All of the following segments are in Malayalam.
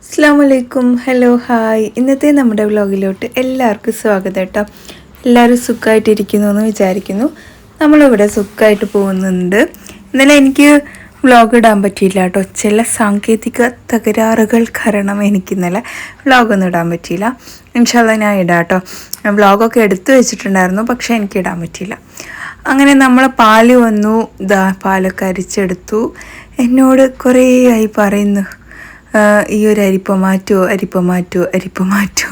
അസ്സലാമു ഹലോ ഹായ്. ഇന്നത്തെ നമ്മുടെ വ്ലോഗിലോട്ട് എല്ലാവർക്കും സ്വാഗതം കേട്ടോ. എല്ലാവരും സുഖമായിട്ടിരിക്കുന്നു എന്ന് വിചാരിക്കുന്നു. നമ്മളിവിടെ സുഖമായിട്ട് പോകുന്നുണ്ട്. ഇന്നലെ എനിക്ക് വ്ലോഗ് ഇടാൻ പറ്റിയില്ല കേട്ടോ. ചില സാങ്കേതിക തകരാറുകൾ കാരണം എനിക്ക് ഇന്നലെ വ്ലോഗൊന്നും ഇടാൻ പറ്റിയില്ല. ഇൻഷാല്ലാ ഞാൻ ഇടാം കേട്ടോ. വ്ലോഗൊക്കെ എടുത്തു വെച്ചിട്ടുണ്ടായിരുന്നു, പക്ഷേ എനിക്ക് ഇടാൻ പറ്റിയില്ല. അങ്ങനെ നമ്മളെ പാല് വന്നു, പാലൊക്കെ അരിച്ചെടുത്തു. എന്നോട് കുറേ ആയി പറയുന്നു ഈ ഒരു അരിപ്പ മാറ്റുമോ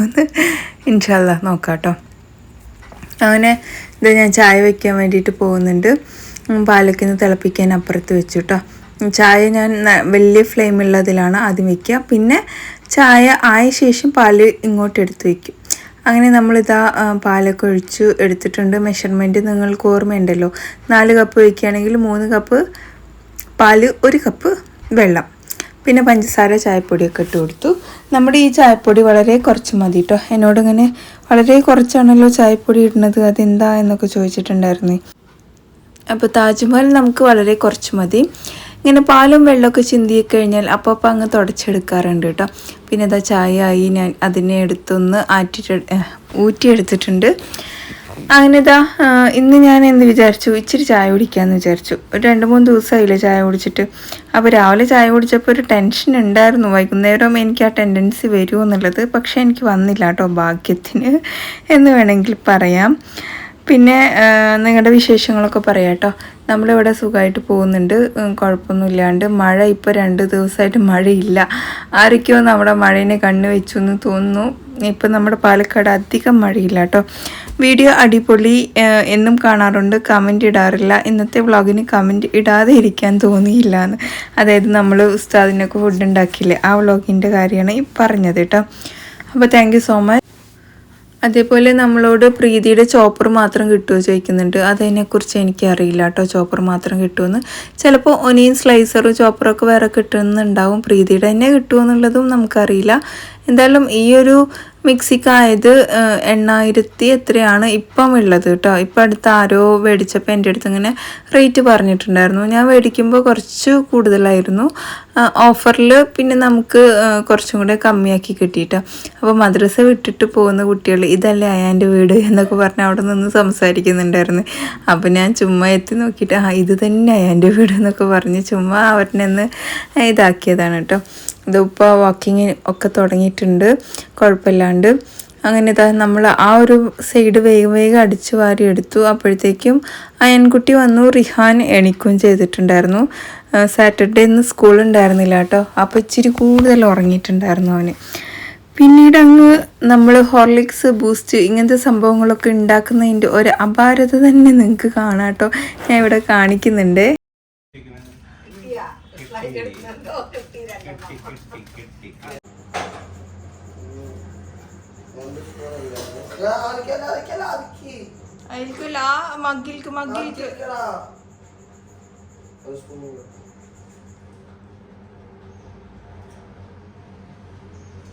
എന്ന്. ഇൻഷാല്ലാ നോക്കാം കേട്ടോ. അങ്ങനെ ഇത് ഞാൻ ചായ വയ്ക്കാൻ വേണ്ടിയിട്ട് പോകുന്നുണ്ട്. പാലൊക്കെ ഒന്ന് തിളപ്പിക്കാൻ അപ്പുറത്ത് വെച്ചു കേട്ടോ. ചായ ഞാൻ വലിയ ഫ്ലെയിമുള്ളതിലാണ് ആദ്യം വയ്ക്കുക. പിന്നെ ചായ ആയ ശേഷം പാല് ഇങ്ങോട്ട് എടുത്ത് വയ്ക്കും. അങ്ങനെ നമ്മളിതാ പാലൊക്കെ ഒഴിച്ചു എടുത്തിട്ടുണ്ട്. മെഷർമെൻറ്റ് നിങ്ങൾക്ക് ഓർമ്മയുണ്ടല്ലോ. 4 കപ്പ് വയ്ക്കുകയാണെങ്കിൽ 3 കപ്പ് പാല്, 1 കപ്പ് വെള്ളം, പിന്നെ പഞ്ചസാര, ചായപ്പൊടിയൊക്കെ ഇട്ട് കൊടുത്തു. നമ്മുടെ ഈ ചായപ്പൊടി വളരെ കുറച്ച് മതി കേട്ടോ. എന്നോടിങ്ങനെ വളരെ കുറച്ചാണല്ലോ ചായപ്പൊടി ഇടുന്നത്, അതെന്താ എന്നൊക്കെ ചോദിച്ചിട്ടുണ്ടായിരുന്നേ. അപ്പോൾ താജ്മഹൽ നമുക്ക് വളരെ കുറച്ച് മതി. ഇങ്ങനെ പാലും വെള്ളമൊക്കെ ചിന്തി കഴിഞ്ഞാൽ അപ്പോൾ അങ്ങ് തുടച്ചെടുക്കാറുണ്ട് കേട്ടോ. പിന്നെ ഇതാ ചായ ആയി. ഞാൻ അതിനെ എടുത്തൊന്ന് ഊറ്റിയെടുത്തിട്ടുണ്ട്. അങ്ങനെ ഇതാ ഇന്ന് ഞാൻ എന്ത് വിചാരിച്ചു, ഇച്ചിരി ചായ കുടിക്കാമെന്ന് വിചാരിച്ചു. ഒരു 2-3 ദിവസമായില്ലേ ചായ കുടിച്ചിട്ട്. അപ്പോൾ രാവിലെ ചായ കുടിച്ചപ്പോൾ ഒരു ടെൻഷൻ ഉണ്ടായിരുന്നു, വൈകുന്നേരം എനിക്ക് ആ ടെൻഡൻസി വരുമോ എന്നുള്ളത്. പക്ഷേ എനിക്ക് വന്നില്ല കേട്ടോ, ഭാഗ്യത്തിന് എന്ന് വേണമെങ്കിൽ പറയാം. പിന്നെ നിങ്ങളുടെ വിശേഷങ്ങളൊക്കെ പറയാം കേട്ടോ. നമ്മളിവിടെ സുഖമായിട്ട് പോകുന്നുണ്ട്, കുഴപ്പമൊന്നുമില്ലാണ്ട്. മഴ ഇപ്പോൾ 2 ദിവസമായിട്ട് മഴയില്ല. ആരൊക്കെയോ നമ്മുടെ മഴേനെ കണ്ണു വെച്ചു എന്ന് തോന്നുന്നു. ഇപ്പം നമ്മുടെ പാലക്കാട് അധികം മഴയില്ല കേട്ടോ. വീഡിയോ അടിപൊളി എന്നും കാണാറുണ്ട്, കമൻറ്റ് ഇടാറില്ല. ഇന്നത്തെ വ്ളോഗിന് കമൻറ്റ് ഇടാതെ ഇരിക്കാൻ തോന്നിയില്ല എന്ന്. അതായത് നമ്മൾ ഉസ്താദിനൊക്കെ ഫുഡ് ഉണ്ടാക്കിയില്ലേ, ആ വ്ളോഗിൻ്റെ കാര്യമാണ് ഈ പറഞ്ഞത് കേട്ടോ. അപ്പോൾ താങ്ക് യു സോ മച്ച്. അതേപോലെ നമ്മളോട് പ്രീതിയുടെ ചോപ്പർ മാത്രം കിട്ടുമോ ചോദിക്കുന്നുണ്ട്. അതിനെക്കുറിച്ച് എനിക്കറിയില്ല കേട്ടോ, ചോപ്പർ മാത്രം കിട്ടുമെന്ന്. ചിലപ്പോൾ ഒനിയൻ സ്ലൈസറും ചോപ്പറൊക്കെ വേറെ കിട്ടുന്നുണ്ടാവും. പ്രീതിയുടെ തന്നെ കിട്ടുമോ എന്നുള്ളതും നമുക്കറിയില്ല. എന്തായാലും ഈ ഒരു മിക്സിക്കായത് 8,000 എത്രയാണ് ഇപ്പം ഉള്ളത് കേട്ടോ. ഇപ്പം അടുത്ത് ആരോ മേടിച്ചപ്പോൾ എൻ്റെ അടുത്ത് ഇങ്ങനെ റേറ്റ് പറഞ്ഞിട്ടുണ്ടായിരുന്നു. ഞാൻ മേടിക്കുമ്പോൾ കുറച്ച് കൂടുതലായിരുന്നു ഓഫറിൽ. പിന്നെ നമുക്ക് കുറച്ചും കൂടെ കമ്മിയാക്കി കിട്ടിയിട്ടോ. അപ്പോൾ മദ്രസ വിട്ടിട്ട് പോകുന്ന കുട്ടികൾ ഇതല്ലേ അയാൻ്റെ വീട് എന്നൊക്കെ പറഞ്ഞ് അവിടെ നിന്ന് സംസാരിക്കുന്നുണ്ടായിരുന്നു. അപ്പോൾ ഞാൻ ചുമ്മാ എത്തി നോക്കിയിട്ട് ഇത് തന്നെ അയാൻ്റെ വീട് എന്നൊക്കെ പറഞ്ഞ് ചുമ്മാ അവരിനെ ഇതാക്കിയതാണ് കേട്ടോ. ഇതിപ്പോൾ വാക്കിങ് ഒക്കെ തുടങ്ങിയിട്ടുണ്ട് കുഴപ്പമില്ലാണ്ട്. അങ്ങനെ ഇതാ നമ്മൾ ആ ഒരു സൈഡ് വേഗം അടിച്ചു വാരി എടുത്തു. അപ്പോഴത്തേക്കും അയൻകുട്ടി വന്നു. റിഹാൻ എണിക്കുകയും ചെയ്തിട്ടുണ്ടായിരുന്നു. സാറ്റർഡേ ഇന്ന് സ്കൂളുണ്ടായിരുന്നില്ല കേട്ടോ. അപ്പോൾ ഇച്ചിരി കൂടുതൽ ഉറങ്ങിയിട്ടുണ്ടായിരുന്നു അവന്. പിന്നീട് അങ്ങ് നമ്മൾ ഹോർലിക്സ്, ബൂസ്റ്റ് ഇങ്ങനത്തെ സംഭവങ്ങളൊക്കെ ഉണ്ടാക്കുന്നതിൻ്റെ ഒരു അപാരത തന്നെ നിങ്ങൾക്ക് കാണാം കേട്ടോ. ഞാൻ ഇവിടെ കാണിക്കുന്നുണ്ട്.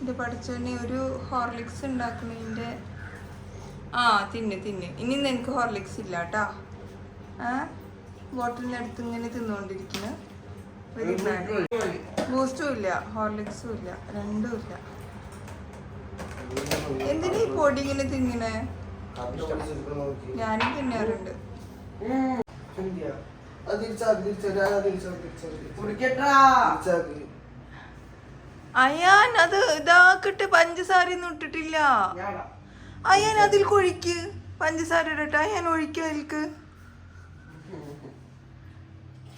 ഇത് പഠിച്ചോനെ ഒരു ഹോർലിക്സ് ഉണ്ടാക്കുന്നതിൻ്റെ തിന്ന് ഇനി നിനക്ക് ഹോർലിക്സ് ഇല്ല കേട്ടാ. ബോട്ടിലിനടുത്ത് ഇങ്ങനെ തിന്നുകൊണ്ടിരിക്കുന്നു. ബൂസ്റ്റും ഇല്ല, ഹോർലിക്സും ഇല്ല, രണ്ടും ഇല്ല. എന്തിനാ ഈ പൊടി ഇങ്ങനെ തിന്നണേ? ഞാനും തിന്നാറുണ്ട്. അയ്യാൻ അത് ഇതാക്കിട്ട് പഞ്ചസാരയൊന്നും ഇട്ടിട്ടില്ല. അയ്യാൻ അതിൽ കൊഴിക്ക് പഞ്ചസാര ഇടട്ടെ. അയ്യാൻ ഒഴിക്ക അതിൽക്ക്.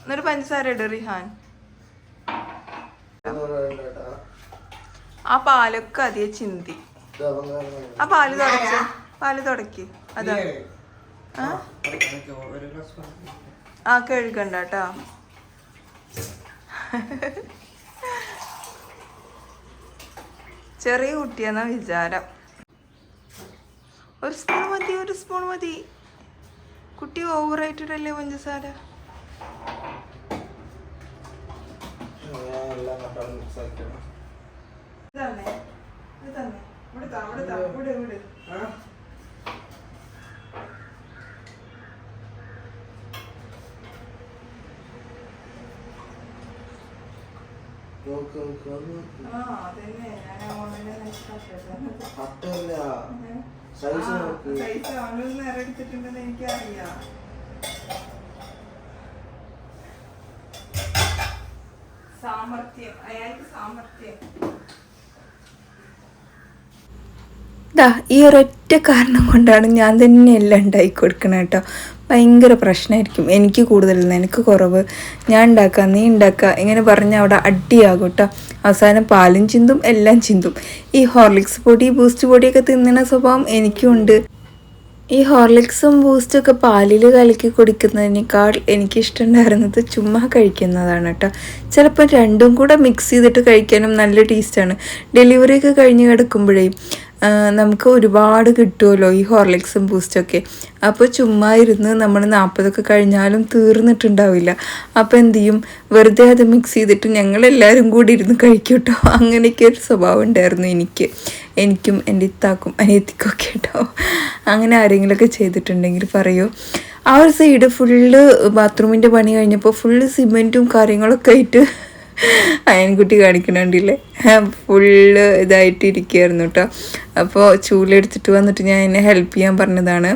എന്നിട്ട് പഞ്ചസാര ഇട റിഹാൻ. ആ പാലൊക്കെ അധികം ചിന്തി. ആ പാല് തുടക്കി അതാ. കഴുകണ്ട കേട്ടോ. ചെറിയ കുട്ടിയെന്ന വിചാരം. ഒരു സ്പൂൺ മതി. കുട്ടി ഓവറായിട്ടിടല്ലേ പഞ്ചസാര. എനിക്കറിയാം. സാമർത്ഥ്യം, അയാൾക്ക് സാമർത്ഥ്യം. ഈ ഒരൊറ്റ കാരണം കൊണ്ടാണ് ഞാൻ തന്നെ എല്ലാം ഉണ്ടാക്കി കൊടുക്കണം കേട്ടോ. ഭയങ്കര പ്രശ്നമായിരിക്കും. എനിക്ക് കൂടുതൽ, നിനക്ക് കുറവ്, ഞാൻ ഉണ്ടാക്കാം, നീ ഉണ്ടാക്കുക, ഇങ്ങനെ പറഞ്ഞാൽ അവിടെ അടിയാകും കേട്ടോ. അവസാനം പാലും ചിന്തും എല്ലാം ചിന്തും. ഈ ഹോർലിക്സ് പൊടി, ബൂസ്റ്റ് പൊടിയൊക്കെ തിന്നണ സ്വഭാവം എനിക്കുണ്ട്. ഈ ഹോർലിക്സും ബൂസ്റ്റൊക്കെ പാലിൽ കലക്കി കുടിക്കുന്നതിനേക്കാൾ എനിക്കിഷ്ടമുണ്ടായിരുന്നത് ചുമ്മാ കഴിക്കുന്നതാണ് കേട്ടോ. ചിലപ്പോൾ രണ്ടും കൂടെ മിക്സ് ചെയ്തിട്ട് കഴിക്കാനും നല്ല ടേസ്റ്റാണ്. ഡെലിവറിയൊക്കെ കഴിഞ്ഞ് കിടക്കുമ്പോഴേ നമുക്ക് ഒരുപാട് കിട്ടുമല്ലോ ഈ ഹോർലിക്സും ബൂസ്റ്റൊക്കെ. അപ്പോൾ ചുമ്മാ ഇരുന്ന് നമ്മൾ 40 കഴിഞ്ഞാലും തീർന്നിട്ടുണ്ടാവില്ല. അപ്പോൾ എന്തു ചെയ്യും, വെറുതെ അത് മിക്സ് ചെയ്തിട്ട് ഞങ്ങളെല്ലാവരും കൂടി ഇരുന്ന് കഴിക്കും കേട്ടോ. അങ്ങനെയൊക്കെ ഒരു സ്വഭാവം ഉണ്ടായിരുന്നു എനിക്കും എൻ്റെ ഇത്താക്കും അനിയത്തിക്കൊക്കെ കേട്ടോ. അങ്ങനെ ആരെങ്കിലുമൊക്കെ ചെയ്തിട്ടുണ്ടെങ്കിൽ പറയൂ. ആ ഒരു സൈഡ് ഫുള്ള് ബാത്റൂമിൻ്റെ പണി കഴിഞ്ഞപ്പോൾ ഫുള്ള് സിമെൻറ്റും കാര്യങ്ങളൊക്കെ ആയിട്ട് അയൻകുട്ടി കാണിക്കണുണ്ടില്ലേ, ഫുള്ള് ഇതായിട്ട് ഇരിക്കുകയായിരുന്നു കേട്ടോ. അപ്പോൾ ചൂലെടുത്തിട്ട് വന്നിട്ട് ഞാൻ എന്നെ ഹെൽപ്പ് ചെയ്യാൻ പറഞ്ഞതാണ്.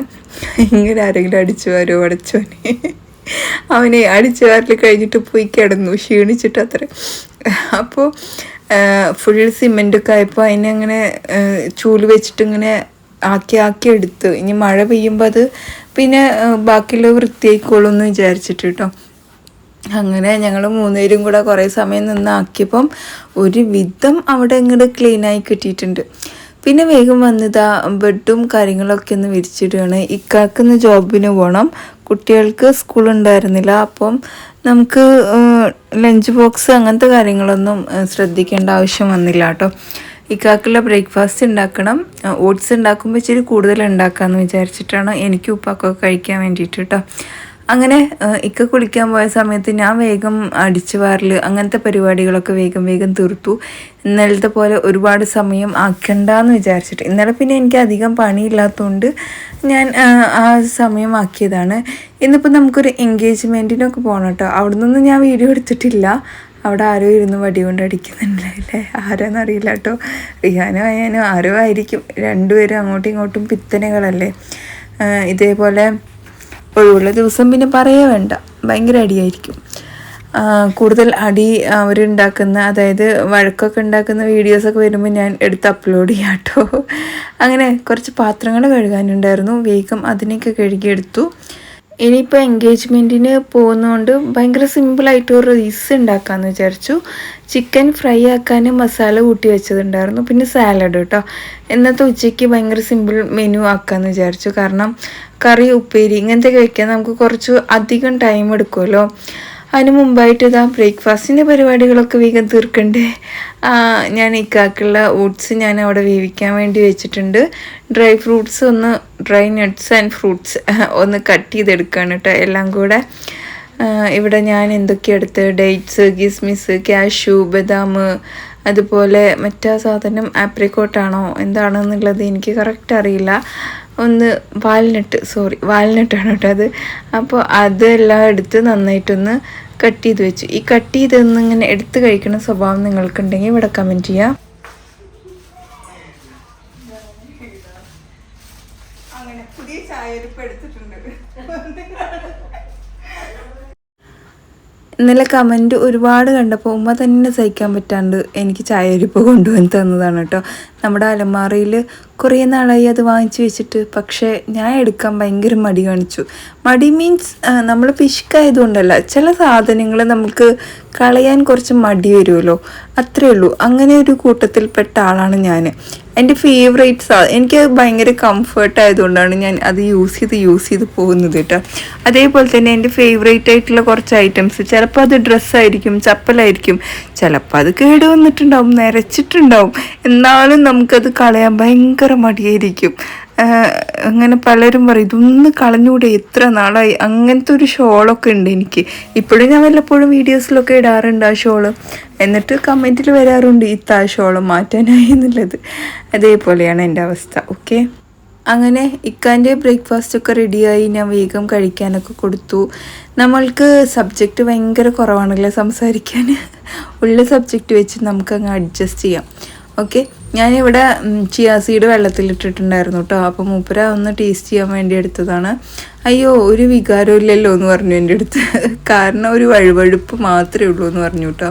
ഇങ്ങനെ ആരെങ്കിലും അടിച്ചു വാരോ അടച്ചോനെ. അവനെ അടിച്ചു വാരൽ കഴിഞ്ഞിട്ട് പോയി കിടന്നു ക്ഷീണിച്ചിട്ട് അത്ര. അപ്പോൾ ഫുൾ സിമെൻറ്റൊക്കെ ആയപ്പോൾ അതിനെ അങ്ങനെ ചൂല് വെച്ചിട്ട് ഇങ്ങനെ ആക്കി എടുത്ത്, ഇനി മഴ പെയ്യുമ്പോൾ അത് പിന്നെ ബാക്കിയുള്ള വൃത്തിയായിക്കോളും എന്ന് വിചാരിച്ചിട്ട് കേട്ടോ. അങ്ങനെ ഞങ്ങൾ 3 പേരും കൂടെ കുറേ സമയം നിന്നാക്കിയപ്പം ഒരു വിധം അവിടെ ഇങ്ങോട്ട് ക്ലീനായി കിട്ടിയിട്ടുണ്ട്. പിന്നെ വേഗം വന്നിതാ ബെഡും കാര്യങ്ങളൊക്കെ ഒന്ന് വിരിച്ചിടുകയാണ്. ഇക്കാക്കുന്ന ജോബിന് പോകണം, കുട്ടികൾക്ക് സ്കൂളുണ്ടായിരുന്നില്ല. അപ്പം നമുക്ക് ലഞ്ച് ബോക്സ് അങ്ങനത്തെ കാര്യങ്ങളൊന്നും ശ്രദ്ധിക്കേണ്ട ആവശ്യം വന്നില്ല കേട്ടോ. ഇക്കാക്കുള്ള ബ്രേക്ക്ഫാസ്റ്റ് ഉണ്ടാക്കണം. ഓട്സ് ഉണ്ടാക്കുമ്പോൾ ഇച്ചിരി കൂടുതൽ ഉണ്ടാക്കാമെന്ന് വിചാരിച്ചിട്ടാണ് എനിക്കും ഉപ്പാക്കൊക്കെ കഴിക്കാൻ വേണ്ടിയിട്ട് കേട്ടോ. അങ്ങനെ ഇക്ക കുളിക്കാൻ പോയ സമയത്ത് ഞാൻ വേഗം അടിച്ചു വാരൽ അങ്ങനത്തെ പരിപാടികളൊക്കെ വേഗം തീർത്തു. ഇന്നലത്തെ പോലെ ഒരുപാട് സമയം ആക്കണ്ടെന്ന് വിചാരിച്ചിട്ട്. ഇന്നലെ പിന്നെ എനിക്ക് അധികം പണിയില്ലാത്തതുകൊണ്ട് ഞാൻ ആ സമയം ആക്കിയതാണ്. ഇന്നിപ്പോൾ നമുക്കൊരു എൻഗേജ്മെൻറ്റിനൊക്കെ പോകണം കേട്ടോ. അവിടെ നിന്നൊന്നും ഞാൻ വീഡിയോ എടുത്തിട്ടില്ല. അവിടെ ആരോ ഇരുന്ന് വടി കൊണ്ട് അടിക്കുന്നുണ്ടല്ലേ, ആരോന്നറിയില്ല കേട്ടോ. റിഹാനോ അയ്യാനോ ആരോ ആയിരിക്കും. രണ്ടുപേരും അങ്ങോട്ടും ഇങ്ങോട്ടും പിത്തനകളല്ലേ. ഇതേപോലെ ഒഴിവുള്ള ദിവസം പിന്നെ പറയേ വേണ്ട, ഭയങ്കര അടിയായിരിക്കും. കൂടുതൽ അടി അവരുണ്ടാക്കുന്ന, അതായത് വഴക്കൊക്കെ ഉണ്ടാക്കുന്ന വീഡിയോസൊക്കെ വരുമ്പോൾ ഞാൻ എടുത്ത് അപ്ലോഡ് ചെയ്യാം കേട്ടോ. അങ്ങനെ കുറച്ച് പാത്രങ്ങൾ കഴുകാനുണ്ടായിരുന്നു, വേഗം അതിനൊക്കെ കഴുകിയെടുത്തു. ഇനിയിപ്പോൾ എൻഗേജ്മെൻറ്റിന് പോകുന്നതുകൊണ്ട് ഭയങ്കര സിമ്പിളായിട്ട് ഒരു റൈസ് ഉണ്ടാക്കാമെന്ന് വിചാരിച്ചു. ചിക്കൻ ഫ്രൈ ആക്കാൻ മസാല കൂട്ടി വെച്ചതുണ്ടായിരുന്നു, പിന്നെ സാലഡ് കേട്ടോ. ഇന്നത്തെ ഉച്ചയ്ക്ക് ഭയങ്കര സിമ്പിൾ മെനു ആക്കാമെന്ന് വിചാരിച്ചു. കാരണം കറി, ഉപ്പേരി ഇങ്ങനത്തെയൊക്കെ വയ്ക്കാൻ നമുക്ക് കുറച്ച് അധികം ടൈം എടുക്കുമല്ലോ. അതിന് മുമ്പായിട്ട് ഇതാ ബ്രേക്ക്ഫാസ്റ്റിൻ്റെ പരിപാടികളൊക്കെ വേഗം തീർക്കണ്ടേ. ഞാൻ ഇക്കാക്കുള്ള ഓട്സ് ഞാൻ അവിടെ വേവിക്കാൻ വേണ്ടി വെച്ചിട്ടുണ്ട്. Dry fruits dry nuts and fruits ഒന്ന് കട്ട് ചെയ്തെടുക്കുകയാണ് കേട്ടോ. എല്ലാം കൂടെ ഇവിടെ ഞാൻ എന്തൊക്കെ എടുത്ത്, ഡേറ്റ്സ്, കിസ്മിസ്, കാഷ്യൂ, ബദാം, അതുപോലെ മറ്റേ സാധനം ആപ്രിക്കോട്ടാണോ എന്താണെന്നുള്ളത് എനിക്ക് കറക്റ്റ് അറിയില്ല. വാൽനട്ടാണ് കേട്ടോ അത്. അപ്പോൾ അതെല്ലാം എടുത്ത് നന്നായിട്ടൊന്ന് കട്ട് ചെയ്ത് വെച്ചു. ഈ കട്ട് ചെയ്തൊന്ന് ഇങ്ങനെ എടുത്ത് കഴിക്കുന്ന സ്വഭാവം നിങ്ങൾക്കുണ്ടെങ്കിൽ ഇവിടെ കമൻറ്റ് ചെയ്യാം. അങ്ങനെ പുതിയ ചായരിപ്പ് എടുത്തിട്ടുണ്ട്. ഇന്നലെ കമൻറ്റ് ഒരുപാട് കണ്ടപ്പോൾ ഉമ്മ തന്നെ സഹിക്കാൻ പറ്റാണ്ട് എനിക്ക് ചായരിപ്പ് കൊണ്ടുവന്ന് തന്നതാണ് കേട്ടോ. നമ്മുടെ അലമാറയിൽ കുറേ നാളായി അത് വാങ്ങിച്ചു വെച്ചിട്ട്, പക്ഷേ ഞാൻ എടുക്കാൻ ഭയങ്കര മടി കാണിച്ചു. മടി മീൻസ് നമ്മൾ പിശുക്കായതുകൊണ്ടല്ല, ചില സാധനങ്ങൾ നമുക്ക് കളയാൻ കുറച്ച് മടി വരുമല്ലോ, അത്രേ ഉള്ളൂ. അങ്ങനെ ഒരു കൂട്ടത്തിൽപ്പെട്ട ആളാണ് ഞാൻ. എൻ്റെ ഫേവറേറ്റ്സ് എനിക്ക് ഭയങ്കര കംഫർട്ട് ആയതുകൊണ്ടാണ് ഞാൻ അത് യൂസ് ചെയ്ത് പോകുന്നത് കേട്ടോ. അതേപോലെ തന്നെ എൻ്റെ ഫേവറേറ്റ് ആയിട്ടുള്ള കുറച്ച് ഐറ്റംസ്, ചിലപ്പോൾ അത് ഡ്രസ്സായിരിക്കും, ചപ്പലായിരിക്കും, ചിലപ്പോൾ അത് കേട് വന്നിട്ടുണ്ടാവും, നിരച്ചിട്ടുണ്ടാവും, എന്നാലും നമുക്കത് കളയാൻ ഭയങ്കര മടിയായിരിക്കും. അങ്ങനെ പലരും പറയും ഇതൊന്ന് കളഞ്ഞുകൂടെ, എത്ര നാളായി. അങ്ങനത്തെ ഒരു ഷോളൊക്കെ ഉണ്ട് എനിക്ക്. ഇപ്പോഴും ഞാൻ വല്ലപ്പോഴും വീഡിയോസിലൊക്കെ ഇടാറുണ്ട് ആ ഷോള്. എന്നിട്ട് കമൻറ്റിൽ വരാറുണ്ട് ഈ ഷോള് മാറ്റാനായി എന്നുള്ളത്. അതേപോലെയാണ് എൻ്റെ അവസ്ഥ. ഓക്കെ. അങ്ങനെ ഇക്കാൻ്റെ ബ്രേക്ക്ഫാസ്റ്റൊക്കെ റെഡിയായി. ഞാൻ വേഗം കഴിക്കാനൊക്കെ കൊടുത്തു. നമ്മൾക്ക് സബ്ജക്റ്റ് ഭയങ്കര കുറവാണല്ലോ സംസാരിക്കാൻ. ഉള്ള സബ്ജക്റ്റ് വെച്ച് നമുക്കങ്ങ് അഡ്ജസ്റ്റ് ചെയ്യാം. ഓക്കെ, ഞാനിവിടെ ചിയാ സീഡ് വെള്ളത്തിലിട്ടിട്ടുണ്ടായിരുന്നു കേട്ടോ. അപ്പോൾ മൂപ്പര ഒന്ന് ടേസ്റ്റ് ചെയ്യാൻ വേണ്ടി എടുത്തതാണ്. അയ്യോ ഒരു വികാരവും ഇല്ലല്ലോ എന്ന് പറഞ്ഞു എൻ്റെ അടുത്ത്. കാരണം ഒരു വഴുവഴുപ്പ് മാത്രമേ ഉള്ളൂ എന്ന് പറഞ്ഞു കേട്ടോ.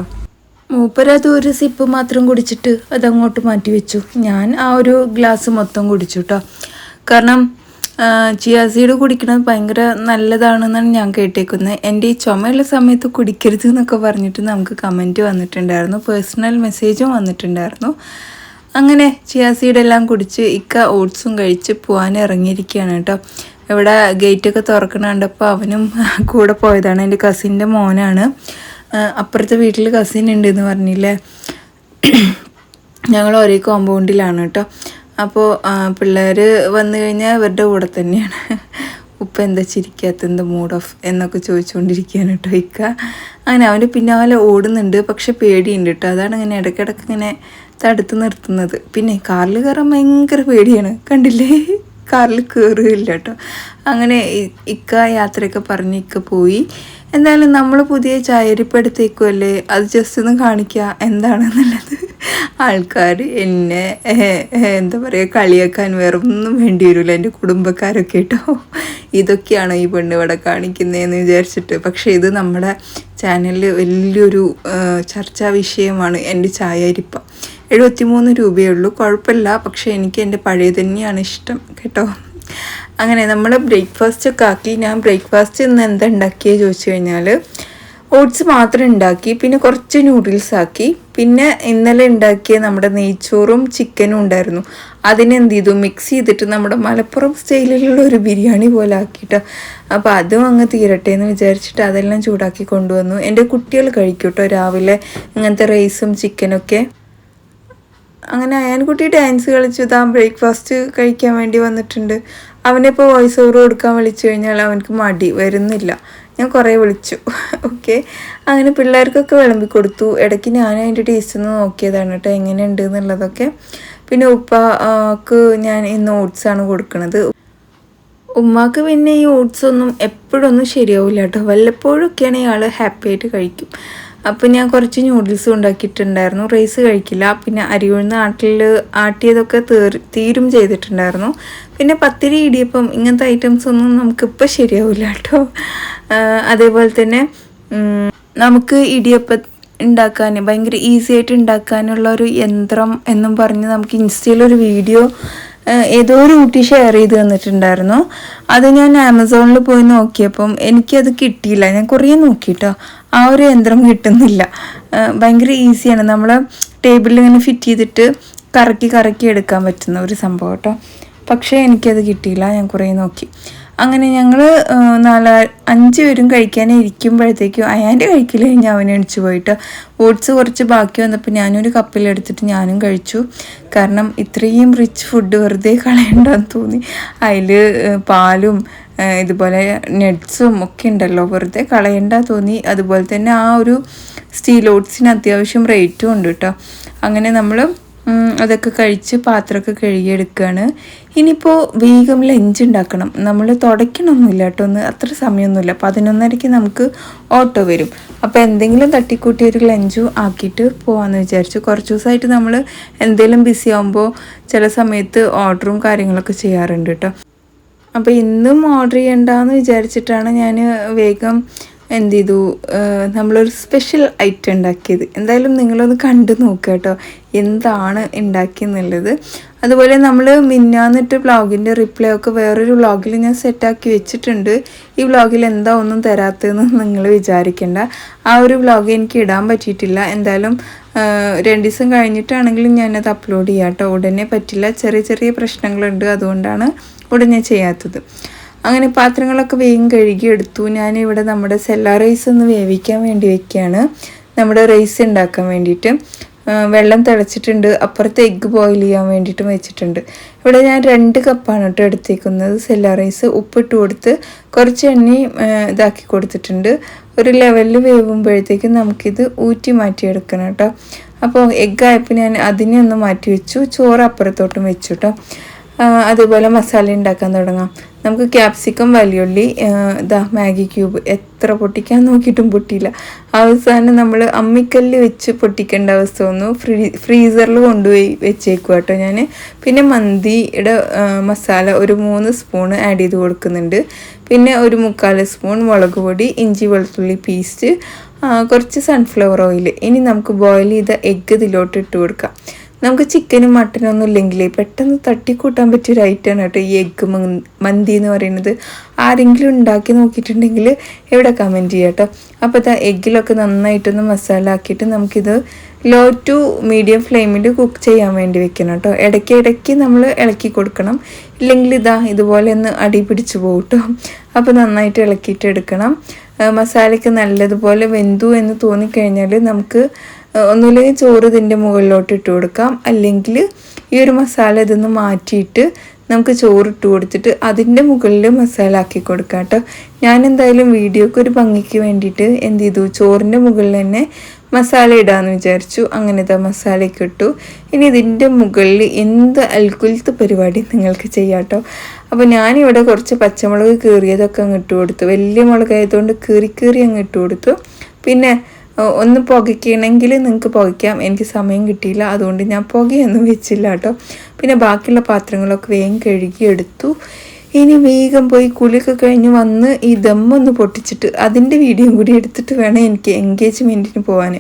മൂപ്പരത് ഒരു സിപ്പ് മാത്രം കുടിച്ചിട്ട് അതങ്ങോട്ട് മാറ്റി വെച്ചു. ഞാൻ ആ ഒരു ഗ്ലാസ് മൊത്തം കുടിച്ചു കേട്ടോ. കാരണം ചിയാ സീഡ് കുടിക്കുന്നത് ഭയങ്കര നല്ലതാണെന്നാണ് ഞാൻ കേട്ടേക്കുന്നത്. എൻ്റെ ഈ ചുമയുള്ള സമയത്ത് കുടിക്കരുത് എന്നൊക്കെ പറഞ്ഞിട്ട് നമുക്ക് കമൻറ്റ് വന്നിട്ടുണ്ടായിരുന്നു, പേഴ്സണൽ മെസ്സേജും വന്നിട്ടുണ്ടായിരുന്നു. അങ്ങനെ ചിയാ സീഡെല്ലാം കുടിച്ച് ഇക്ക ഓട്സും കഴിച്ച് പോകാൻ ഇറങ്ങിയിരിക്കുകയാണ് കേട്ടോ. ഇവിടെ ഗേറ്റൊക്കെ തുറക്കണ കണ്ടപ്പോൾ അവനും കൂടെ പോയതാണ്. എൻ്റെ കസിൻ്റെ മോനാണ്. അപ്പുറത്തെ വീട്ടിൽ കസിൻ ഉണ്ടെന്ന് പറഞ്ഞില്ലേ, ഞങ്ങൾ ഒരേ കോമ്പൗണ്ടിലാണ് കേട്ടോ. അപ്പോൾ പിള്ളേർ വന്നു കഴിഞ്ഞാൽ ഇവരുടെ കൂടെ തന്നെയാണ്. ഉപ്പ എന്താ ചിരിക്കാത്ത, എന്താ മൂഡ് ഓഫ് എന്നൊക്കെ ചോദിച്ചുകൊണ്ടിരിക്കുകയാണ് കേട്ടോ ഇക്ക. അങ്ങനെ അവൻ്റെ പിന്നാലെ ഓടുന്നുണ്ട്, പക്ഷെ പേടിയുണ്ട് കേട്ടോ. അതാണ് ഇങ്ങനെ ഇടയ്ക്കിടയ്ക്ക് ഇങ്ങനെ തടുത്ത് നിർത്തുന്നത്. പിന്നെ കാറിൽ കയറാൻ ഭയങ്കര പേടിയാണ്, കണ്ടില്ലേ, കാറിൽ കയറുകയില്ല കേട്ടോ. അങ്ങനെ ഇക്ക യാത്രയൊക്കെ പറഞ്ഞ് ഇക്ക പോയി. എന്തായാലും നമ്മൾ പുതിയ ചായരിപ്പെടുത്തേക്കുമല്ലേ, അത് ജസ്റ്റ് ഒന്ന് കാണിക്കുക എന്താണെന്നുള്ളത്. ആൾക്കാർ എന്നെ എന്താ പറയുക കളിയാക്കാൻ വേറെ ഒന്നും വേണ്ടി വരില്ല, എൻ്റെ കുടുംബക്കാരൊക്കെ കേട്ടോ. ഇതൊക്കെയാണോ ഈ പെണ്ണ് ഇവിടെ കാണിക്കുന്നതെന്ന് വിചാരിച്ചിട്ട്. പക്ഷേ ഇത് നമ്മുടെ ചാനലിൽ വലിയൊരു ചർച്ചാ വിഷയമാണ്. എൻ്റെ ചായരിപ്പ 73 രൂപയേ ഉള്ളൂ, കുഴപ്പമില്ല. പക്ഷേ എനിക്ക് എൻ്റെ പഴയ തന്നെയാണ് ഇഷ്ടം കേട്ടോ. അങ്ങനെ നമ്മൾ ബ്രേക്ക്ഫാസ്റ്റൊക്കെ ആക്കി. ഞാൻ ബ്രേക്ക്ഫാസ്റ്റ് ഇന്ന് എന്താ ഉണ്ടാക്കിയത് ചോദിച്ചു കഴിഞ്ഞാൽ ഓട്സ് മാത്രം ഉണ്ടാക്കി, പിന്നെ കുറച്ച് നൂഡിൽസ് ആക്കി. പിന്നെ ഇന്നലെ ഉണ്ടാക്കിയ നമ്മുടെ നെയ്ച്ചോറും ചിക്കനും ഉണ്ടായിരുന്നു. അതിനെന്ത് ചെയ്തു, മിക്സ് ചെയ്തിട്ട് നമ്മുടെ മലപ്പുറം സ്റ്റൈലിലുള്ള ഒരു ബിരിയാണി പോലെ ആക്കിയിട്ട്. അപ്പോൾ അതും അങ്ങ് തീരട്ടെ എന്ന് വിചാരിച്ചിട്ട് അതെല്ലാം ചൂടാക്കി കൊണ്ടുവന്നു. എൻ്റെ കുട്ടികൾ കഴിക്കും കേട്ടോ രാവിലെ ഇങ്ങനത്തെ റൈസും ചിക്കനൊക്കെ. അങ്ങനെ അയാൻകുട്ടി ഡാൻസ് കളിച്ചു താൻ ബ്രേക്ക്ഫാസ്റ്റ് കഴിക്കാൻ വേണ്ടി വന്നിട്ടുണ്ട്. അവനിപ്പോൾ വോയിസ് ഓവർ കൊടുക്കാൻ വിളിച്ചു കഴിഞ്ഞാൽ അവനക്ക് മടി വരുന്നില്ല. ഞാൻ കുറേ വിളിച്ചു. ഓക്കെ, അങ്ങനെ പിള്ളേർക്കൊക്കെ വിളമ്പി കൊടുത്തു. ഇടയ്ക്ക് ഞാൻ അതിൻ്റെ ടേസ്റ്റ് ഒന്ന് നോക്കിയതാണ് കേട്ടോ എങ്ങനെയുണ്ട് എന്നുള്ളതൊക്കെ. പിന്നെ ഉപ്പാക്ക് ഞാൻ ഇന്ന് ഓട്സാണ് കൊടുക്കുന്നത്. ഉമ്മാക്ക് പിന്നെ ഈ ഓട്സ് ഒന്നും എപ്പോഴൊന്നും ശരിയാവില്ല കേട്ടോ, വല്ലപ്പോഴൊക്കെയാണ് ഇയാൾ ഹാപ്പി ആയിട്ട് കഴിക്കും. അപ്പോൾ ഞാൻ കുറച്ച് ന്യൂഡിൽസ് ഉണ്ടാക്കിയിട്ടുണ്ടായിരുന്നു. റൈസ് കഴിക്കില്ല. പിന്നെ അരി ഉഴുന്ന് ആട്ടിയതൊക്കെ തീരും ചെയ്തിട്ടുണ്ടായിരുന്നു. പിന്നെ പത്തിരി, ഇടിയപ്പം ഇങ്ങനത്തെ ഐറ്റംസ് ഒന്നും നമുക്കിപ്പോൾ ശരിയാവില്ല കേട്ടോ. അതേപോലെ തന്നെ നമുക്ക് ഇടിയപ്പം ഉണ്ടാക്കാൻ ഭയങ്കര ഈസി ആയിട്ട് ഉണ്ടാക്കാനുള്ള ഒരു യന്ത്രം എന്നും പറഞ്ഞ് നമുക്ക് ഇൻസ്റ്റയിലൊരു വീഡിയോ ഏതോ ഒരു കുട്ടി ഷെയർ ചെയ്ത് തന്നിട്ടുണ്ടായിരുന്നു. അത് ഞാൻ ആമസോണിൽ പോയി നോക്കിയപ്പം എനിക്കത് കിട്ടിയില്ല. ഞാൻ കുറേ നോക്കിയിട്ടോ, ആ ഒരു യന്ത്രം കിട്ടുന്നില്ല. ഭയങ്കര ഈസിയാണ്, നമ്മൾ ടേബിളിൽ ഇങ്ങനെ ഫിറ്റ് ചെയ്തിട്ട് കറക്കി എടുക്കാൻ പറ്റുന്ന ഒരു സംഭവം കേട്ടോ. പക്ഷേ എനിക്കത് കിട്ടിയില്ല, ഞാൻ കുറേ നോക്കി. അങ്ങനെ ഞങ്ങൾ 5 പേരും കഴിക്കാനേ ഇരിക്കുമ്പോഴത്തേക്കും അയാൻ്റെ കഴിക്കില്ല കഴിഞ്ഞ് അവനെ എണിച്ചു പോയിട്ട്. ഓട്സ് കുറച്ച് ബാക്കി വന്നപ്പോൾ ഞാനൊരു കപ്പിലെടുത്തിട്ട് ഞാനും കഴിച്ചു. കാരണം ഇത്രയും റിച്ച് ഫുഡ് വെറുതെ കളയണ്ടെന്ന് തോന്നി. അതിൽ പാലും ഇതുപോലെ നട്ട്സും ഒക്കെ ഉണ്ടല്ലോ, വെറുതെ കളയണ്ട തോന്നി. അതുപോലെ തന്നെ ആ ഒരു സ്റ്റീൽ ഓട്സിന് അത്യാവശ്യം റേറ്റും ഉണ്ട് കേട്ടോ. അങ്ങനെ നമ്മൾ അതൊക്കെ കഴിച്ച് പാത്രമൊക്കെ കഴുകിയെടുക്കുകയാണ്. ഇനിയിപ്പോൾ വേഗം ലഞ്ച് ഉണ്ടാക്കണം. നമ്മൾ തുടയ്ക്കണമൊന്നുമില്ല കേട്ടോ, അത്ര സമയമൊന്നുമില്ല. 11:30 നമുക്ക് ഓട്ടോ വരും. അപ്പോൾ എന്തെങ്കിലും തട്ടിക്കൂട്ടി ഒരു ലഞ്ചും ആക്കിയിട്ട് പോകാമെന്ന് വിചാരിച്ചു. കുറച്ച് ദിവസമായിട്ട് നമ്മൾ എന്തെങ്കിലും ബിസി ആകുമ്പോൾ ചില സമയത്ത് ഓർഡറും കാര്യങ്ങളൊക്കെ ചെയ്യാറുണ്ട് കേട്ടോ. അപ്പോൾ ഇന്നും ഓർഡർ ചെയ്യണ്ടെന്ന് വിചാരിച്ചിട്ടാണ് ഞാൻ വേഗം എന്ത് ചെയ്തു, നമ്മളൊരു സ്പെഷ്യൽ ഐറ്റം ഉണ്ടാക്കിയത്. എന്തായാലും നിങ്ങളൊന്ന് കണ്ടു നോക്കുക കേട്ടോ എന്താണ് ഉണ്ടാക്കിയെന്നുള്ളത്. അതുപോലെ നമ്മൾ മിന്നാന്നിട്ട് വ്ളോഗിൻ്റെ റിപ്ലൈ ഒക്കെ വേറൊരു വ്ളോഗിൽ ഞാൻ സെറ്റാക്കി വെച്ചിട്ടുണ്ട്. ഈ വ്ളോഗിൽ എന്താ ഒന്നും തരാത്തതെന്ന് നിങ്ങൾ വിചാരിക്കേണ്ട. ആ ഒരു വ്ളോഗ് എനിക്ക് ഇടാൻ പറ്റിയിട്ടില്ല. എന്തായാലും 2 ദിവസം കഴിഞ്ഞിട്ടാണെങ്കിലും ഞാനത് അപ്ലോഡ് ചെയ്യാം കേട്ടോ. ഉടനെ പറ്റില്ല, ചെറിയ പ്രശ്നങ്ങളുണ്ട്, അതുകൊണ്ടാണ് ഉടനെ ചെയ്യാത്തത്. അങ്ങനെ പാത്രങ്ങളൊക്കെ വേഗം കഴുകിയെടുത്തു. ഞാനിവിടെ നമ്മുടെ സെല്ല റൈസ് ഒന്ന് വേവിക്കാൻ വേണ്ടി വെക്കുകയാണ്, നമ്മുടെ റൈസ് ഉണ്ടാക്കാൻ വേണ്ടിയിട്ട്. വെള്ളം തിളച്ചിട്ടുണ്ട്, അപ്പുറത്ത് എഗ്ഗ് ബോയിൽ ചെയ്യാൻ വേണ്ടിയിട്ടും വെച്ചിട്ടുണ്ട്. ഇവിടെ ഞാൻ 2 കപ്പാണ് കേട്ടോ എടുത്തേക്കുന്നത് സെല്ല റൈസ്. ഉപ്പിട്ട് കൊടുത്ത് കുറച്ച് എണ്ണയും ഇതാക്കി കൊടുത്തിട്ടുണ്ട്. ഒരു ലെവലിൽ വേവുമ്പോഴത്തേക്കും നമുക്കിത് ഊറ്റി മാറ്റിയെടുക്കണം കേട്ടോ. അപ്പോൾ എഗ്ഗായപ്പോൾ ഞാൻ അതിനെ ഒന്ന് മാറ്റി വെച്ചു, ചോറ് അപ്പുറത്തോട്ടും വെച്ചു കേട്ടോ. അതുപോലെ മസാല ഉണ്ടാക്കാൻ തുടങ്ങാം. നമുക്ക് ക്യാപ്സിക്കം, വലിയുള്ളി, മാഗി ക്യൂബ് എത്ര പൊട്ടിക്കാൻ നോക്കിയിട്ടും പൊട്ടിയില്ല. അവസാനം നമ്മൾ അമ്മിക്കല്ല് വെച്ച് പൊട്ടിക്കേണ്ട അവസ്ഥ വന്നു. ഫ്രീസറിൽ കൊണ്ടുപോയി വെച്ചേക്കും കേട്ടോ ഞാൻ. പിന്നെ മന്തിയുടെ മസാല ഒരു 3 സ്പൂൺ ആഡ് ചെയ്ത് കൊടുക്കുന്നുണ്ട്. പിന്നെ ഒരു 3/4 സ്പൂൺ മുളക് പൊടി, ഇഞ്ചി വെളുത്തുള്ളി പേസ്റ്റ്, കുറച്ച് സൺഫ്ലവർ ഓയിൽ. ഇനി നമുക്ക് ബോയിൽ ചെയ്ത എഗ്ഗ് ഇതിലോട്ട് ഇട്ട് കൊടുക്കാം. നമുക്ക് ചിക്കനും മട്ടനും ഒന്നും ഇല്ലെങ്കിൽ പെട്ടെന്ന് തട്ടിക്കൂട്ടാൻ പറ്റിയൊരു ഐറ്റമാണ് കേട്ടോ ഈ എഗ്ഗ് മന്തി എന്ന് പറയുന്നത്. ആരെങ്കിലും ഉണ്ടാക്കി നോക്കിയിട്ടുണ്ടെങ്കിൽ ഇവിടെ കമൻറ്റ് ചെയ്യാം കേട്ടോ. അപ്പോൾ എഗ്ഗിലൊക്കെ നന്നായിട്ടൊന്ന് മസാല ആക്കിയിട്ട് നമുക്കിത് ലോ ടു മീഡിയം ഫ്ലെയിമിൽ കുക്ക് ചെയ്യാൻ വേണ്ടി വെക്കണം കേട്ടോ. ഇടയ്ക്ക് നമ്മൾ ഇളക്കി കൊടുക്കണം, ഇല്ലെങ്കിൽ ഇതുപോലെ ഒന്ന് അടി പിടിച്ച് പോകും കേട്ടോ. അപ്പോൾ നന്നായിട്ട് ഇളക്കിയിട്ട് എടുക്കണം. മസാലയ്ക്ക് നല്ലതുപോലെ വെന്തു എന്ന് തോന്നിക്കഴിഞ്ഞാൽ നമുക്ക് ഒന്നുമില്ലെങ്കിൽ ചോറ് ഇതിൻ്റെ മുകളിലോട്ട് ഇട്ട് കൊടുക്കാം, അല്ലെങ്കിൽ ഈ ഒരു മസാല ഇതൊന്ന് മാറ്റിയിട്ട് നമുക്ക് ചോറിട്ട് കൊടുത്തിട്ട് അതിൻ്റെ മുകളിൽ മസാല ആക്കി കൊടുക്കാം കേട്ടോ. ഞാൻ എന്തായാലും വീഡിയോക്ക് ഒരു ഭംഗിക്ക് വേണ്ടിയിട്ട് എന്ത് ചെയ്തു, ചോറിൻ്റെ മുകളിൽ തന്നെ മസാല ഇടാമെന്ന് വിചാരിച്ചു. അങ്ങനെ മസാലയൊക്കെ ഇട്ടു. ഇനി ഇതിൻ്റെ മുകളിൽ എന്ത് അൽക്കുലത്ത് പരിപാടി നിങ്ങൾക്ക് ചെയ്യാം കേട്ടോ. അപ്പോൾ ഞാനിവിടെ കുറച്ച് പച്ചമുളക് കീറിയതൊക്കെ അങ്ങ് ഇട്ട് കൊടുത്തു. വലിയ മുളകായതുകൊണ്ട് കീറി അങ്ങ് ഇട്ട് കൊടുത്തു. പിന്നെ ഒന്ന് പുകയ്ക്കണമെങ്കിൽ നിങ്ങൾക്ക് പുകയ്ക്കാം, എനിക്ക് സമയം കിട്ടിയില്ല, അതുകൊണ്ട് ഞാൻ പുകയൊന്നും വെച്ചില്ല കേട്ടോ. പിന്നെ ബാക്കിയുള്ള പാത്രങ്ങളൊക്കെ വേഗം കഴുകിയെടുത്തു. ഇനി വേഗം പോയി കുളിയൊക്കെ കഴിഞ്ഞ് വന്ന് ഈ ദമ്മൊന്ന് പൊട്ടിച്ചിട്ട് അതിൻ്റെ വീഡിയോയും കൂടി എടുത്തിട്ട് വേണം എനിക്ക് എൻഗേജ്മെൻറ്റിന് പോകാൻ.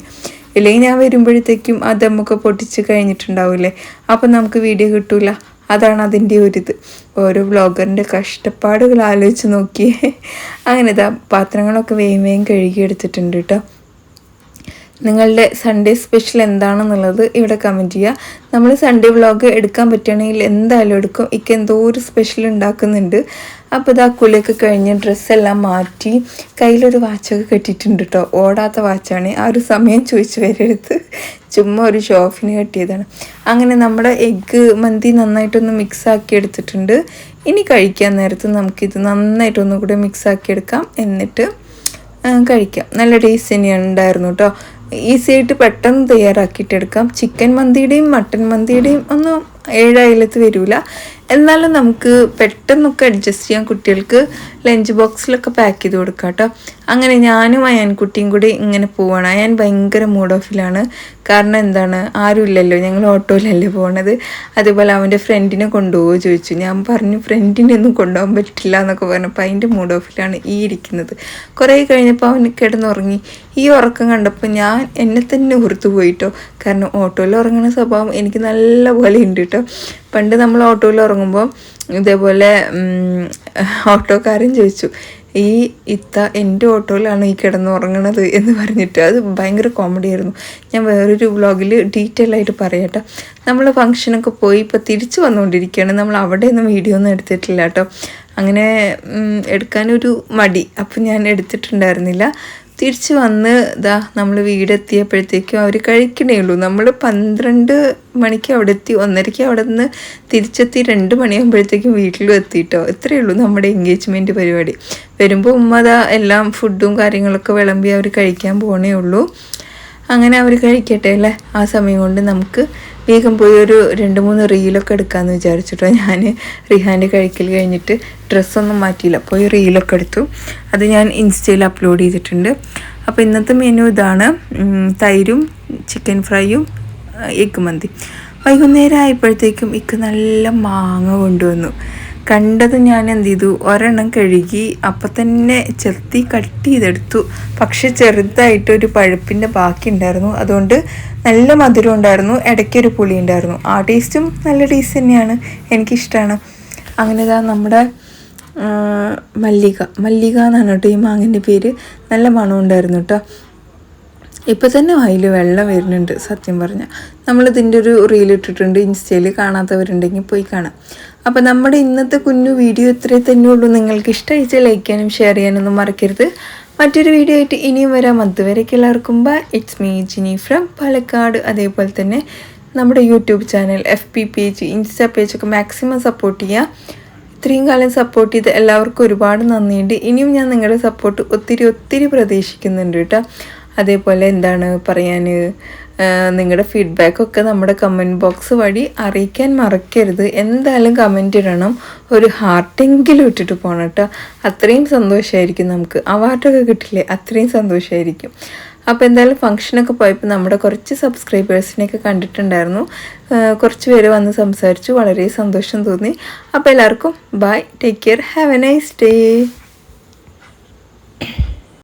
ഇല്ലെങ്കിൽ ഞാൻ വരുമ്പോഴത്തേക്കും ആ ദമ്മൊക്കെ പൊട്ടിച്ച് കഴിഞ്ഞിട്ടുണ്ടാവില്ലേ, അപ്പം നമുക്ക് വീഡിയോ കിട്ടില്ല. അതാണ് അതിൻ്റെ ഒരിത്. ഓരോ വ്ളോഗറിൻ്റെ കഷ്ടപ്പാടുകൾ ആലോചിച്ച് നോക്കിയേ. അങ്ങനെ പാത്രങ്ങളൊക്കെ വേഗം കഴുകിയെടുത്തിട്ടുണ്ട് കേട്ടോ. നിങ്ങളുടെ സൺഡേ സ്പെഷ്യൽ എന്താണെന്നുള്ളത് ഇവിടെ കമൻറ്റ് ചെയ്യുക. നമ്മൾ സൺഡേ വ്ളോഗ് എടുക്കാൻ പറ്റുകയാണെങ്കിൽ എന്തായാലും എടുക്കും. എന്തോ ഒരു സ്പെഷ്യൽ ഉണ്ടാക്കുന്നുണ്ട്. അപ്പോൾ കുളിയൊക്കെ കഴിഞ്ഞ് ഡ്രസ്സെല്ലാം മാറ്റി കയ്യിലൊരു വാച്ചൊക്കെ കെട്ടിയിട്ടുണ്ട് കേട്ടോ. ഓടാത്ത വാച്ചാണ്. ആ ഒരു സമയം ചോദിച്ച് വരെടുത്ത് ചുമ്മാ ഒരു ഷോഫിന് കെട്ടിയതാണ്. അങ്ങനെ നമ്മുടെ എഗ്ഗ് മന്തി നന്നായിട്ടൊന്ന് മിക്സാക്കി എടുത്തിട്ടുണ്ട്. ഇനി കഴിക്കാൻ നേരത്ത് നമുക്കിത് നന്നായിട്ടൊന്നും കൂടെ മിക്സാക്കി എടുക്കാം, എന്നിട്ട് കഴിക്കാം. നല്ല ടേസ്റ്റ് തന്നെയാണ് ഉണ്ടായിരുന്നു കേട്ടോ. ഈസി ആയിട്ട് പെട്ടെന്ന് തയ്യാറാക്കിയിട്ടെടുക്കാം. ചിക്കൻ മന്തിയുടെയും മട്ടൻ മന്തിയുടെയും ഒന്നും 7 അയലത്ത് വരില്ല, എന്നാലും നമുക്ക് പെട്ടെന്നൊക്കെ അഡ്ജസ്റ്റ് ചെയ്യാം. കുട്ടികൾക്ക് ലഞ്ച് ബോക്സിലൊക്കെ പാക്ക് ചെയ്ത് കൊടുക്കാം കേട്ടോ. അങ്ങനെ ഞാനും അയാൻകുട്ടിയും കൂടി ഇങ്ങനെ പോവാണ്. അയാൻ ഭയങ്കര മൂഡ് ഓഫിലാണ്. കാരണം എന്താണ്, ആരും ഇല്ലല്ലോ, ഞങ്ങൾ ഓട്ടോയിലല്ലേ പോകണത്. അതുപോലെ അവൻ്റെ ഫ്രണ്ടിനെ കൊണ്ടുപോകുമോ ചോദിച്ചു. ഞാൻ പറഞ്ഞു ഫ്രണ്ടിനെ ഒന്നും കൊണ്ടുപോകാൻ പറ്റില്ല എന്നൊക്കെ പറഞ്ഞപ്പോൾ അതിൻ്റെ മൂഡ് ഓഫിലാണ് ഈ ഇരിക്കുന്നത്. കുറേ കഴിഞ്ഞപ്പോൾ അവൻ കിടന്നുറങ്ങി. ഈ ഉറക്കം കണ്ടപ്പോൾ ഞാൻ എന്നെ തന്നെ ഓർത്തു പോയിട്ടോ. കാരണം ഓട്ടോയിൽ ഉറങ്ങുന്ന സ്വഭാവം എനിക്ക് നല്ല പോലെ ഉണ്ട് കേട്ടോ. പണ്ട് നമ്മൾ ഓട്ടോയിൽ ഉറങ്ങുമ്പോൾ ഇതേപോലെ ഓട്ടോക്കാരൻ ചോദിച്ചു, ഈ എൻ്റെ ഓട്ടോയിലാണ് ഈ കിടന്നുറങ്ങണത് എന്ന് പറഞ്ഞിട്ട്. അത് ഭയങ്കര കോമഡി ആയിരുന്നു. ഞാൻ വേറൊരു വ്ളോഗിൽ ഡീറ്റെയിൽ ആയിട്ട് പറയാം കേട്ടോ. നമ്മൾ ഫംഗ്ഷനൊക്കെ പോയി ഇപ്പോൾ തിരിച്ചു വന്നുകൊണ്ടിരിക്കുകയാണ്. നമ്മൾ അവിടെയൊന്നും വീഡിയോ ഒന്നും എടുത്തിട്ടില്ല കേട്ടോ. അങ്ങനെ എടുക്കാനൊരു മടി, അപ്പം ഞാൻ എടുത്തിട്ടുണ്ടായിരുന്നില്ല. തിരിച്ച് വന്ന് നമ്മൾ വീടെത്തിയപ്പോഴത്തേക്കും അവർ കഴിക്കണേ ഉള്ളൂ. നമ്മൾ 12 മണിക്ക് അവിടെ എത്തി, 1:30 അവിടെ നിന്ന് തിരിച്ചെത്തി 2 മണിയാകുമ്പോഴത്തേക്കും വീട്ടിലും എത്തിയിട്ടോ. ഇത്രയേ ഉള്ളൂ നമ്മുടെ എൻഗേജ്മെൻറ്റ് പരിപാടി. വരുമ്പോൾ ഉമ്മ എല്ലാം ഫുഡും കാര്യങ്ങളൊക്കെ വിളമ്പി അവർ കഴിക്കാൻ പോകണേ ഉള്ളൂ. അങ്ങനെ അവർ കഴിക്കട്ടെ അല്ലേ. ആ സമയം കൊണ്ട് നമുക്ക് വേഗം പോയി ഒരു 2-3 റീലൊക്കെ എടുക്കാമെന്ന് വിചാരിച്ചിട്ടോ. ഞാൻ റിഹാൻ്റെ കഴിക്കൽ കഴിഞ്ഞിട്ട് ഡ്രസ്സൊന്നും മാറ്റിയില്ല, പോയി റീലൊക്കെ എടുത്തു. അത് ഞാൻ ഇൻസ്റ്റയിൽ അപ്ലോഡ് ചെയ്തിട്ടുണ്ട്. അപ്പോൾ ഇന്നത്തെ മെനു ഇതാണ്: തൈരും ചിക്കൻ ഫ്രൈയും എഗ്ഗ് മന്തി. വൈകുന്നേരം ആയപ്പോഴത്തേക്കും നല്ല മാങ്ങ കൊണ്ടുവന്നു. കണ്ടത് ഞാൻ എന്ത് ചെയ്തു, ഒരെണ്ണം കഴുകി അപ്പം തന്നെ ചെത്തി കട്ട് ചെയ്തെടുത്തു. പക്ഷെ ചെറുതായിട്ടൊരു പഴുപ്പിൻ്റെ ബാക്കി ഉണ്ടായിരുന്നു. അതുകൊണ്ട് നല്ല മധുരം ഉണ്ടായിരുന്നു, ഇടയ്ക്കൊരു പുളി ഉണ്ടായിരുന്നു. ആ ടേസ്റ്റും നല്ല ടേസ്റ്റ് തന്നെയാണ്, എനിക്കിഷ്ടമാണ്. അങ്ങനെ നമ്മുടെ മല്ലിക എന്നാണ് കേട്ടോ ഈ മാങ്ങൻ്റെ പേര്. നല്ല മണം ഉണ്ടായിരുന്നു കേട്ടോ. ഇപ്പം തന്നെ വായിൽ വെള്ളം വരുന്നുണ്ട് സത്യം പറഞ്ഞാൽ. നമ്മളിതിൻ്റെ ഒരു റീലിട്ടിട്ടുണ്ട് ഇൻസ്റ്റയിൽ, കാണാത്തവരുണ്ടെങ്കിൽ പോയി കാണാം. അപ്പോൾ നമ്മുടെ ഇന്നത്തെ കുഞ്ഞു വീഡിയോ ഇത്രേ തന്നെ ഉള്ളൂ. നിങ്ങൾക്ക് ഇഷ്ടമായിച്ചാൽ ലൈക്ക് ചെയ്യാനും ഷെയർ ചെയ്യാനൊന്നും മറക്കരുത്. മറ്റൊരു വീഡിയോ ആയിട്ട് ഇനിയും വരാം. അതുവരേക്ക് എല്ലാവർക്കും bye. It's me Jini from Palakkad. അതേപോലെ തന്നെ നമ്മുടെ YouTube channel, FB page, Insta പേജൊക്കെ മാക്സിമം സപ്പോർട്ട് ചെയ്യുക. ഇത്രയും കാലം സപ്പോർട്ട് ചെയ്ത് എല്ലാവർക്കും ഒരുപാട് നന്ദിയുണ്ട്. ഇനിയും ഞാൻ നിങ്ങളുടെ സപ്പോർട്ട് ഒത്തിരി പ്രതീക്ഷിക്കുന്നുണ്ട് കേട്ടോ. അതേപോലെ എന്താണ് പറയാൻ, നിങ്ങളുടെ ഫീഡ്ബാക്കൊക്കെ നമ്മുടെ കമൻറ്റ് ബോക്സ് വഴി അറിയിക്കാൻ മറക്കരുത്. എന്തായാലും കമൻറ്റ് ഇടണം, ഒരു ഹാർട്ടെങ്കിലും ഇട്ടിട്ട് പോകണം കേട്ടോ. അത്രയും സന്തോഷമായിരിക്കും, നമുക്ക് അവാർഡൊക്കെ കിട്ടില്ലേ, അത്രയും സന്തോഷമായിരിക്കും. അപ്പോൾ എന്തായാലും ഫംഗ്ഷനൊക്കെ പോയപ്പോൾ നമ്മുടെ കുറച്ച് സബ്സ്ക്രൈബേഴ്സിനെയൊക്കെ കണ്ടിട്ടുണ്ടായിരുന്നു. കുറച്ച് പേര് വന്ന് സംസാരിച്ചു, വളരെ സന്തോഷം തോന്നി. അപ്പോൾ എല്ലാവർക്കും bye, take care, have a nice day.